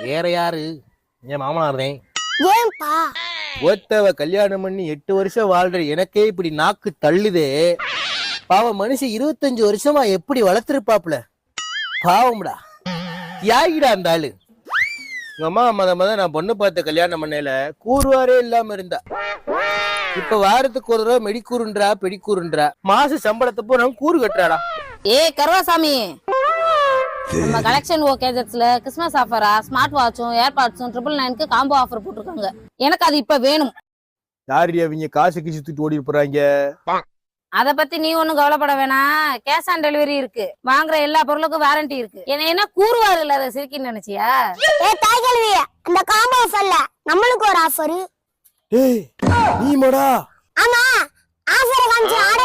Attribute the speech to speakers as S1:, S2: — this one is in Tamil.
S1: வேற யாரு? என் மாமனார்தேன்.
S2: ஏன்பா?
S1: ஒத்தவ கல்யாணம் பண்ணி 8 வருஷம் வாழ்ற எனக்கே இப்படி நாக்கு தள்ளுதே. பாவம் மனுஷன் 25 வருஷமா எப்படி வளர்த்துருப்பாப்ல. பாவம்டா, தியாகிடா அந்த ஆளு. எங்க அம்மா மத நான் பொண்ணு பார்த்த கல்யாணம் பண்ணல கூறுவாரே இல்லாம இருந்தா. இப்ப வாரத்துக்கு ஒரு தடவை மெடிக்கூறுன்றா பெடிக்கூறுன்றா. மாச சம்பளத்தப்போ நான் கூறு கட்டுறாடா.
S3: கருவாசாமி, நம்ம கலெக்ஷன் கேஜெட்ஸ்ல கிறிஸ்மஸ் ஆஃபரா ஸ்மார்ட் வாட்சும் ஏர்பாட்ஸும் 999க்கு காம்போ ஆஃபர் போட்டிருக்காங்க. எனக்கு அது இப்ப வேணும்.
S1: யாரு அவங்க காசு கீசு தூக்கிட்டு ஓடி போறாங்க?
S3: அத பத்தி நீ ஒண்ணும் கவலைப்பட வேணாம். கேஷ் ஆன் டெலிவரி இருக்கு. வாங்குற எல்லா பொருளுக்கும் வாரண்டி இருக்கு. என்ன கூறுவாரு இல்ல, அதை சிரிக்கின்னு நினைச்சியா?
S2: தாய் கல்வி, அந்த காம்போ ஆஃபர்ல நம்மளுக்கு ஒரு ஆஃபர்.
S1: நீ மடா.
S2: ஆமா, ஆஃபர் காமிச்சு ஆர்டர்